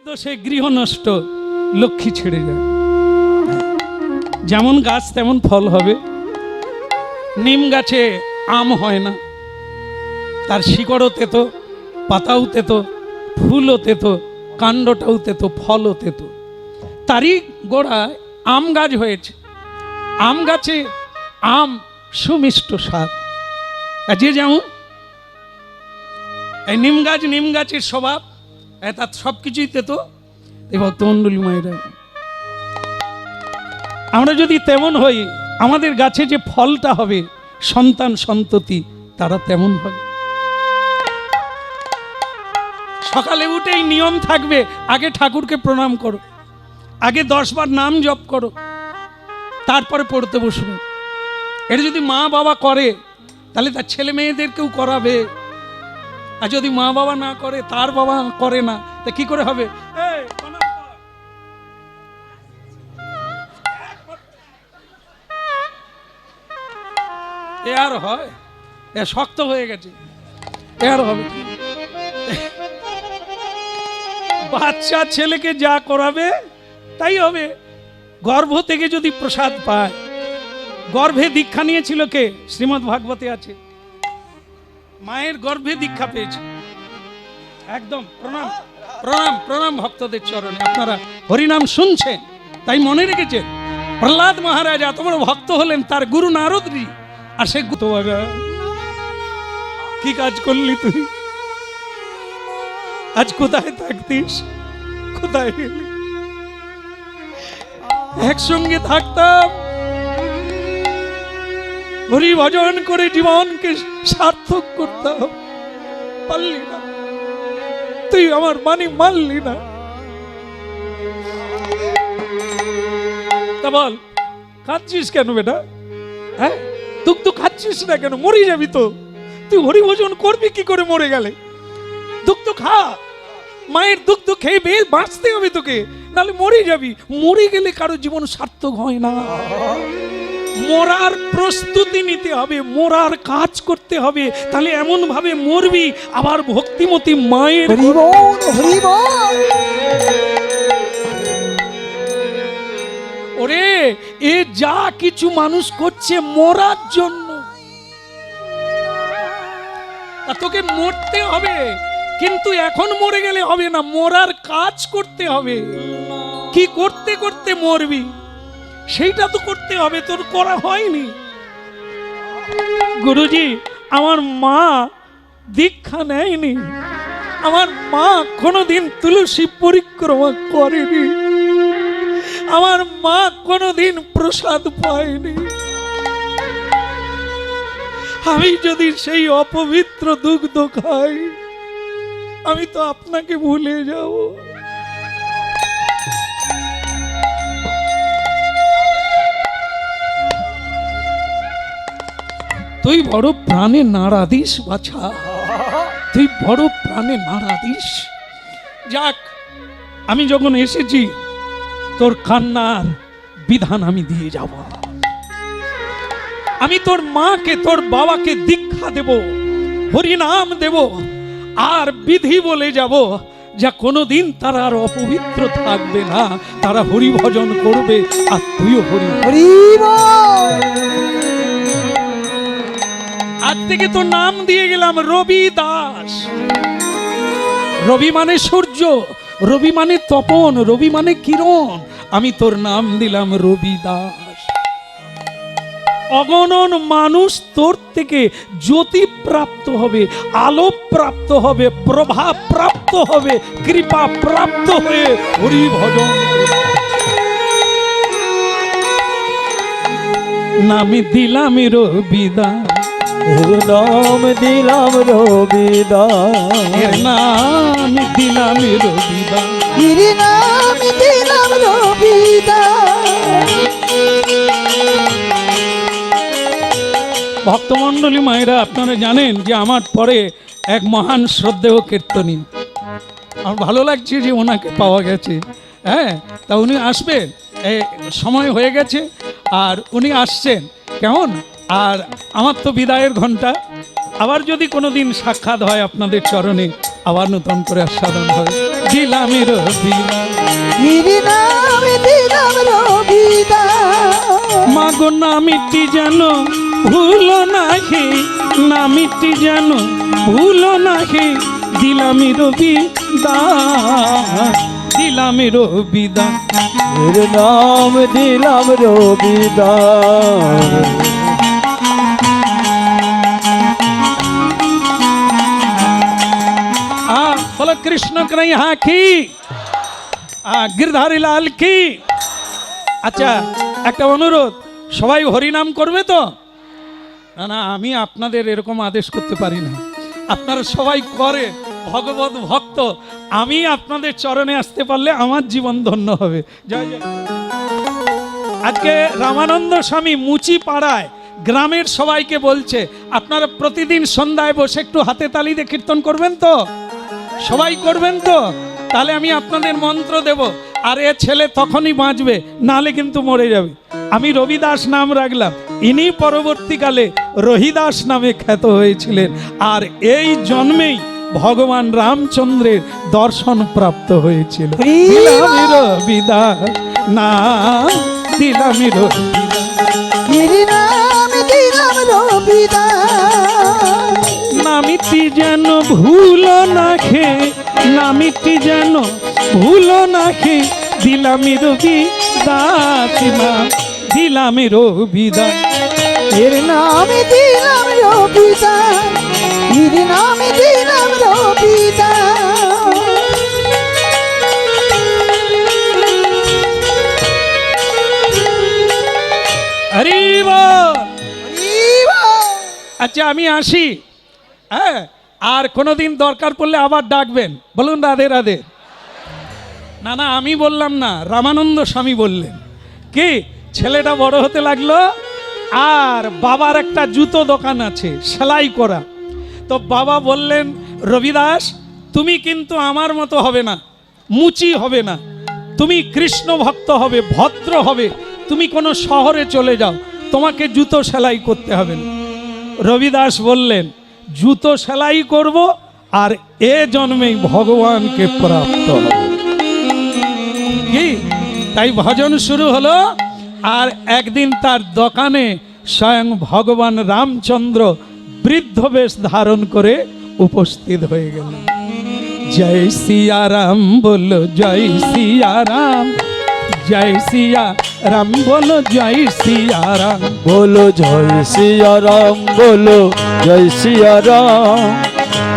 দোষে গৃহ নষ্ট, লক্ষ্মী ছেড়ে যায়। যেমন গাছ তেমন ফল হবে। নিম গাছে আম হয় না, তার শিকড়ও তেতো, পাতাও তেতো, ফুলও তেতো, কাণ্ডটাও তেতো, ফলও তেতো। তারই গোড়ায় আম গাছ হয়েছে। আম গাছে আম সুমিষ্ট স্বাদ। যে যেমন এই নিম গাছের স্বভাব, তার সব কিছুই তেতো। ভক্তমণ্ডলী মায়েরা, আমরা যদি তেমন হই, আমাদের গাছে যে ফলটা হবে, সন্তান সন্ততি তারা তেমন হবে। সকালে উঠেই নিয়ম থাকবে, আগে ঠাকুরকে প্রণাম করো, আগে 10 বার নাম জপ করো, তারপরে পড়তে বসবে। এটা যদি মা বাবা করে, তাহলে তার ছেলে মেয়েদেরকেও করাবে। আর যদি মা বাবা না করে, তার বাবা করে না, তা কি করে হবে? এ আর হয়? এ শক্ত হয়ে গেছে, এ আর হবে? বাচ্চা ছেলেকে যা করাবে তাই হবে। গর্ভ থেকে যদি প্রসাদ পায়, গর্ভে দীক্ষা নিয়েছিল কে? শ্রীমদ্ ভাগবতে আছে, মায়ের গর্ভে দীক্ষা পেয়েছে। একদম প্রণাম প্রণাম প্রণাম ভক্তদের চরণে। আপনারা হরিনাম শুনছেন, তাই মনে রেখেছেন, প্রহ্লাদ মহারাজ এত বড় ভক্ত হলেন, তার গুরু নারদজি। আর সে কি কাজ করলি তুই? আজ কোথায় থাকতিস, কোথায় গেলি? একসঙ্গে থাকতাম, হরি ভজন করে জীবনকে সার্থক করতাম, পারলি না। তুই আমার মানি মানলি না। তা বল, কাঁদছিস কেন বেটা? হ্যাঁ, দুঃখ তো খাচ্ছিস না কেন? মরে যাবি তো। তুই হরি ভজন করবি কি করে মরে গেলে? দুঃখ তো খা, মায়ের দুগ্ধ খেয়ে বেশ বাঁচতে হবে তোকে, নাহলে মরে যাবি। মরে গেলে কারো জীবন সার্থক হয় না। মরার প্রস্তুতি নিতে হবে, মরার কাজ করতে হবে, তাহলে এমন ভাবে মরবি আবার ভক্তিমতী মায়ের। ওরে, এ যা কিছু মানুষ করছে মরার জন্য, তোকে মরতে হবে। কিন্তু এখন মরে গেলে হবে না, মরার কাজ করতে হবে। কি করতে করতে মরবি সেইটা তো করতে হবে, তোর করা হয়নি। গুরুজি, আমার মা দীক্ষা নেয়নি, আমার মা কোনোদিন তুলসী পরিক্রমা করেনি, আমার মা কোনোদিন প্রসাদ পায়নি। আমি যদি সেই অপবিত্র দুগ্ধ খাই, আমি তো আপনাকে ভুলে যাব। তুই বড় প্রাণে নাড়া দিস বাছা, তুই বড় প্রাণে নাড়া দিস। যাক, আমি যখন এসেছি, তোর কান্নার বিধান আমি দিয়ে যাব। আমি তোর মাকে, তোর বাবাকে দীক্ষা দেব, হরিনাম দেব, আর বিধি বলে যাব, যা কোনোদিন তারা আর অপবিত্র থাকবে না, তারা হরি ভজন করবে, আর তুইও হরি হরি। আজ থেকে তোর নাম দিয়ে গেলাম রবি দাস। রবি মানে সূর্য, রবি মানে তপন, রবি মানে কিরণ। আমি তোর নাম দিলাম রবি দাস। অগণন মানুষ তোর থেকে জ্যোতি প্রাপ্ত হবে, আলো প্রাপ্ত হবে, প্রভাব প্রাপ্ত হবে, কৃপা প্রাপ্ত হয়ে হরি ভজন। নামে দিলাম রবিদাস, নাম দিলাম রবিদাস, নাম দিলাম রবিদাস, নাম দিলাম রবিদাস। ভক্তমণ্ডলী মায়েরা, আপনারা জানেন যে আমার পরে এক মহান শ্রদ্ধেয় কীর্তনী, আমার ভালো লাগছে যে ওনাকে পাওয়া গেছে। হ্যাঁ, তা উনি আসবেন, সময় হয়ে গেছে, আর উনি আসছেন। কেমন? আর আমার তো বিদায়ের ঘন্টা। আবার যদি কোনো দিন সাক্ষাৎ হয় আপনাদের চরণে, আবার নতুন করে আস্বাদন হবে। দিলাম রবিদাস, হরি নাম দিলাম রবিদাস, মাগো নামিটি যেন ভুলো নাহি, নামিটি যেন ভুলো নাহি, দিলাম রবিদাস, দিলাম রবিদাস। এর নাম দিলাম রবিদাস। বলো কৃষ্ণ কনৈয়া কি, গিরধারী লাল কি। আচ্ছা, একটা অনুরোধ, সবাই হরিনাম করবে তো? না না, আমি আপনাদের এরকম আদেশ করতে পারি না, আপনারা সবাই করে ভগবত ভক্ত, আমি আপনাদের চরণে আসতে পারলে আমার জীবন ধন্য হবে। জয় জয়। আজকে রামানন্দ স্বামী মুচি পাড়ায় গ্রামের সবাইকে বলছে, আপনারা প্রতিদিন সন্ধ্যায় বসে একটু হাতে তালি দিয়ে কীর্তন করবেন তো? সবাই করবেন তো? তাহলে আমি আপনাদের মন্ত্র দেব, আর এ ছেলে তখনই বাঁচবে, নালে কিন্তু মরে যাবে। আমি রবিদাস নাম রাখলাম, ইনি পরবর্তীকালে রহিদাস নামে খ্যাত হয়েছিলেন, আর এই জন্মেই ভগবান রামচন্দ্রের দর্শন প্রাপ্ত হয়েছিল। দিলাম রবিদাস না, দিলাম রবিদাস, হরি নাম দিলাম রবিদাস, নামিটি যেন ভুলো না খে, নামিটি যেন ভুলো না খে, দিলাম রবিদাস না, দিলাম রবিদাস। এর নাম দিলাম রবিদাস, হরি নাম দিলাম রবিদাস। হরি বল। হরি বল। আচ্ছা, আমি আসি, হ্যাঁ, আর কোনোদিন দরকার পড়লে আবার ডাকবেন, বলুন রাধে রাধে। না না, আমি বললাম না, রামানন্দ স্বামী বললেন। কি, ছেলেটা বড় হতে লাগলো, আর বাবার একটা জুতো দোকান আছে সেলাই করা। তো বাবা বললেন, রবিদাস তুমি কিন্তু আমার মতো হবে না, মুচি হবে না, তুমি কৃষ্ণ ভক্ত হবে, ভদ্র হবে, তুমি কোনো শহরে চলে যাও, তোমাকে জুতো সেলাই করতে হবে না। রবিদাস বললেন, জুতো সেলাই করব, আর এ জন্মেই ভগবানকে প্রাপ্ত হবে। কি, তাই ভজন শুরু হলো, আর একদিন তার দোকানে স্বয়ং ভগবান রামচন্দ্র বৃদ্ধ বেশ ধারণ করে উপস্থিত হয়ে গেল। জয় সিয়া রাম বলো, জয় সিয়া রাম, জয় সিয়া রাম বলো, জয় সিয়া রাম। बोलो जय सिया राम, बोलो जय सिया राम,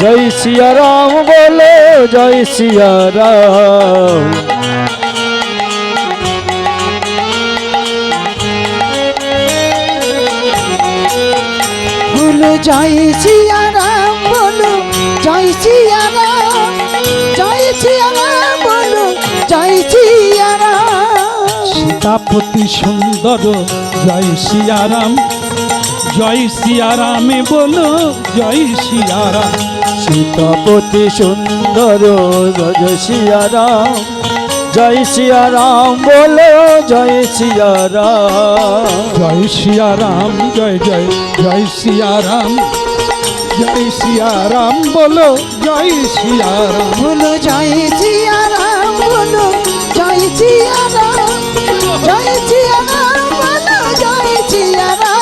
जय सिया राम, बोलो जय सिया राम। बोलो जय सिया राम, बोलो जय सिया राम, जय सिया राम, बोलो जय सिया राम। সীতাপতি সুন্দর, জয় সিয়া রাম, জয় সিয়া রামে বলো, জয় সিয়া রাম। सीतापति सुंदर जय सिया राम, जय सिया राम, बोलो जय सिया राम। জয় সিয়া রাম, জয় জয় জয় সিয়া রাম, জয় সিয়া রাম বলো, জয় সিয়া রাম। बोलो जय सिया राम, बोलो जय सिया राम, जय सिया राम, बोलो जय सिया राम।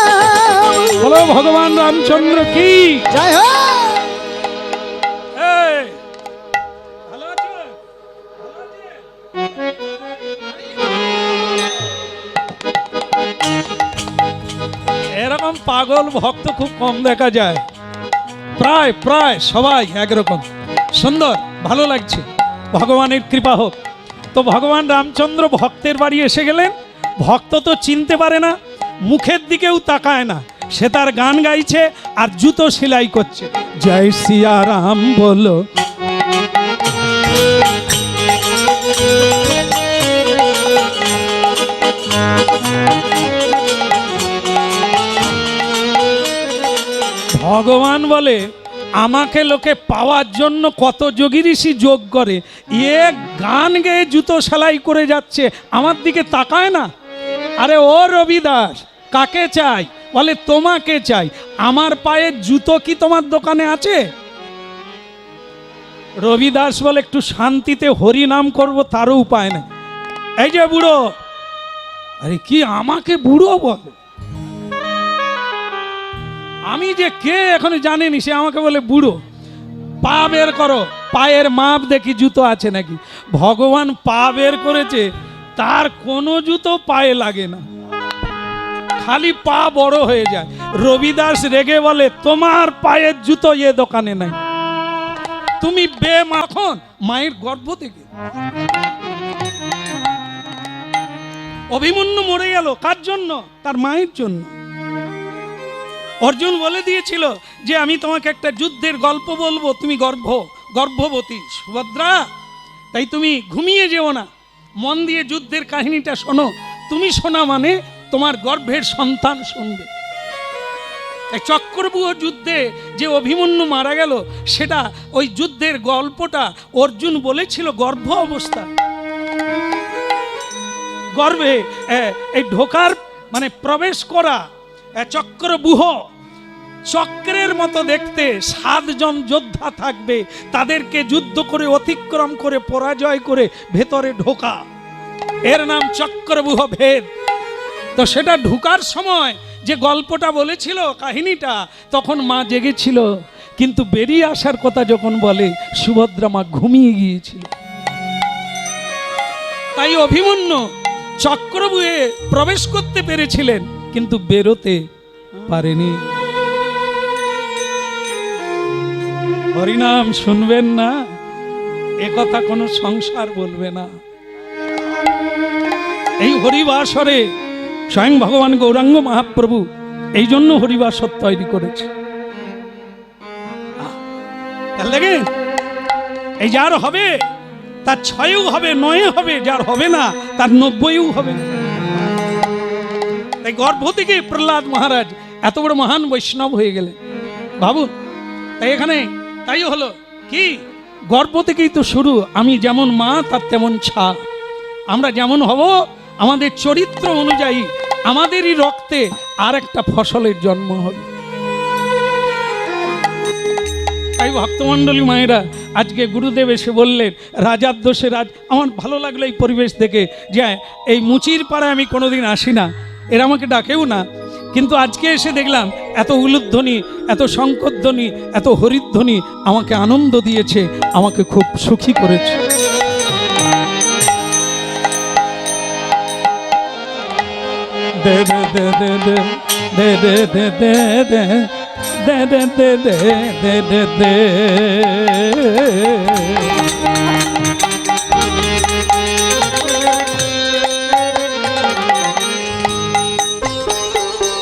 বলো ভগবান রামচন্দ্র কি जय हो। এই, ভালো আছো? ভালো আছে? এরকম পাগল ভক্ত খুব কম দেখা যায়, প্রায় প্রায় সবাই একরকম সুন্দর, ভালো লাগছে, ভগবানের কৃপা হোক। তো ভগবান রামচন্দ্র ভক্তের বাড়ি এসে গেলেন, ভক্ত তো চিনতে পারে না, মুখের দিকেও তাকায় না, সে তার গান গাইছে আর জুতো সেলাই করছে। জয় সিয়া রাম বলো, ভগবান বলে, আমাকে লোকে পাওয়ার জন্য কত যোগী ঋষি যোগ করে, এ গান গেয়ে জুতো সেলাই করে যাচ্ছে, আমার দিকে তাকায় না। আরে ও রবিদাস, কাকে চাই? বলে তোমাকে চাই। আমার পায়ের জুতো কি তোমার দোকানে আছে? রবিদাস বলে একটু শান্তিতে হরি নাম করব, তারও উপায় নেই। এই যে বুড়ো, আরে কি আমাকে বুড়ো বলে? আমি যে কে এখনো জানেনি, সে আমাকে বলে বুড়ো। পা বের করো, পায়ের মাপ দেখি জুতো আছে নাকি। ভগবান পা বের করেছে, তার কোনো জুতো পায়ে লাগে না, খালি পা বড় হয়ে যায়। রবিদাস রেগে বলে তোমার পায়ের জুতো এ দোকানে নাই, তুমি বেমাখন মায়ের গর্ভ থেকে। অভিমন্যু মরে গেল কার জন্য? তার মায়ের জন্য। অর্জুন বলে দিয়েছিল যে আমি তোমাকে একটা যুদ্ধের গল্প বলবো, তুমি গর্ভবতী সুভদ্রা, তাই তুমি ঘুমিয়ে যেও না, মন দিয়ে যুদ্ধের কাহিনীটা শোনো। তুমি শোনা মানে তোমার গর্ভের সন্তান শুনবে। এই চক্রব্যূহ যুদ্ধে যে অভিমন্যু মারা গেল, সেটা ওই যুদ্ধের গল্পটা অর্জুন বলেছিল গর্ভ অবস্থা। গর্ভে এই ঢোকার মানে প্রবেশ করা চক্রব্যূহ, চক্রের মতো দেখতে 7 জন যোদ্ধা থাকবে, তাদেরকে যুদ্ধ করে অতিক্রম করে পরাজয় করে ভেতরে ঢোকা, এর নাম চক্রব্যূহ ভেদ। তো সেটা ঢোকার সময় যে গল্পটা বলেছিল কাহিনীটা, তখন মা জেগেছিল, কিন্তু বেরিয়ে আসার কথা যখন বলে, সুভদ্রা মা ঘুমিয়ে গিয়েছিল। তাই অভিমন্যু চক্রব্যূহে প্রবেশ করতে পেরেছিলেন, কিন্তু বেরোতে পারেনি। হরিনাম শুনবেন না, এ কথা কোনো সংসার বলবে না। এই হরিবাসরে স্বয়ং ভগবান গৌরাঙ্গ মহাপ্রভু এই জন্য হরিবাসর তৈরি করেছে। দেখেন, এই যার হবে তার 6ও হবে, 9 হবে, যার হবে না তার 90ও হবে। তাই গর্ভ থেকে প্রহ্লাদ মহারাজ এত বড় মহান বৈষ্ণব হয়ে গেলেন, ভাবুন। তাই এখানে তাই হলো কি, গর্ভ থেকেই তো শুরু। আমি যেমন মা তার তেমন ছা। আমরা যেমন হব, আমাদের চরিত্র অনুযায়ী আমাদেরই রক্তে আর একটা ফসলের জন্ম হবে। তাই ভক্তমণ্ডলী মায়েরা, আজকে গুরুদেব এসে বললেন রাজার দোষে রাজ। আমার ভালো লাগলো এই পরিবেশ থেকে, যে এই মুচির পাড়ায় আমি কোনোদিন আসি না, এরা আমাকে ডাকেও না, কিন্তু আজকে এসে দেখলাম এত উলুধ্বনি, এত শঙ্করধ্বনি, এত হরিধ্বনি আমাকে আনন্দ দিয়েছে, আমাকে খুব সুখী করেছে। দে দে দে দে দে দে দে দে দে দে দে দে দে দে দে।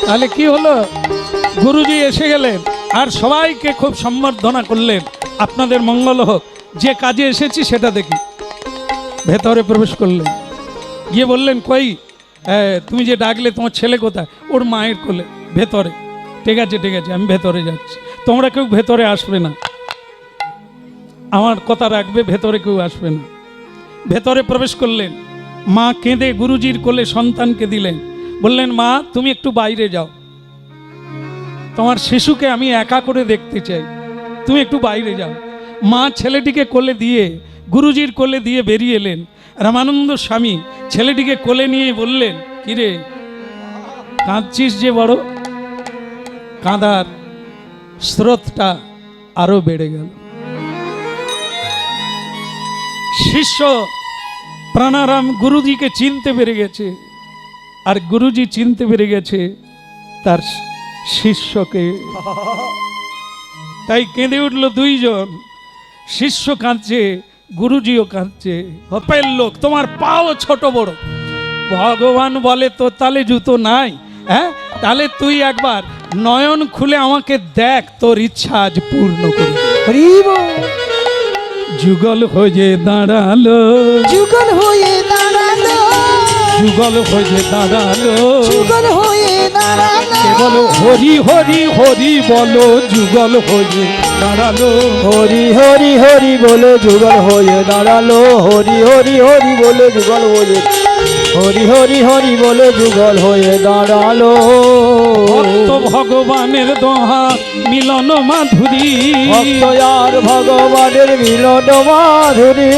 তাহলে কি হলো, গুরুজি এসে গেলেন আর সবাইকে খুব সম্বর্ধনা করলেন, আপনাদের মঙ্গল হোক, যে কাজে এসেছি সেটা দেখি। ভেতরে প্রবেশ করলেন, গিয়ে বললেন কই তুমি যে ডাকলে তোমার ছেলে কোথায়? ওর মায়ের কোলে ভেতরে। ঠিক আছে ঠিক আছে, আমি ভেতরে যাচ্ছি, তোমরা কেউ ভেতরে আসবে না, আমার কথা রাখবে, ভেতরে কেউ আসবে না। ভেতরে প্রবেশ করলেন, মা কেঁদে গুরুজির কোলে সন্তানকে দিলেন, বললেন মা তুমি একটু বাইরে যাও, তোমার শিশুকে আমি একা করে দেখতে চাই, তুমি একটু বাইরে যাও। মা ছেলেটিকে কোলে দিয়ে গুরুজির কোলে দিয়ে বেরিয়ে এলেন। রামানন্দ স্বামী ছেলেটিকে কোলে নিয়ে বললেন, কিরে কাঁদছিস যে বড়? কাঁদার স্রোতটা আরো বেড়ে গেল। শিষ্য প্রাণারাম গুরুজিকে চিনতে পেরে গেছে, আর গুরুজি চিনতে পেরে গেছে তার শিষ্যকে। তাই কেঁদে উঠল দুইজন, শিষ্য কাঁদছে, গুরুজিও কাঁদছে। হপের লোক, তোমার পাও ছোট বড়। ভগবান বলে তো তাহলে জুতো নাই, হ্যাঁ? তাহলে তুই একবার নয়ন খুলে আমাকে দেখ, তোর ইচ্ছা আজ পূর্ণ করি। যুগল হয়ে দাঁড়ালো, যুগল হয়ে দাঁড়ালো, যুগল হয়ে দাঁড়ালো, যুগল হয়ে দাঁড়ালো। বলো হরি হরি হরি বলো, যুগল হয়ে দাঁড়ালো। হরি হরি হরি বলে যুগল হয়ে দাঁড়ালো, হরি হরি হরি বলে যুগল হয়ে হরি হরি হরি বলে যুগল হয়ে দাঁড়ালো ভক্ত ভগবানের দোহা মিলন মাধুরী ভক্ত আর ভগবানের মিলন মাধুরী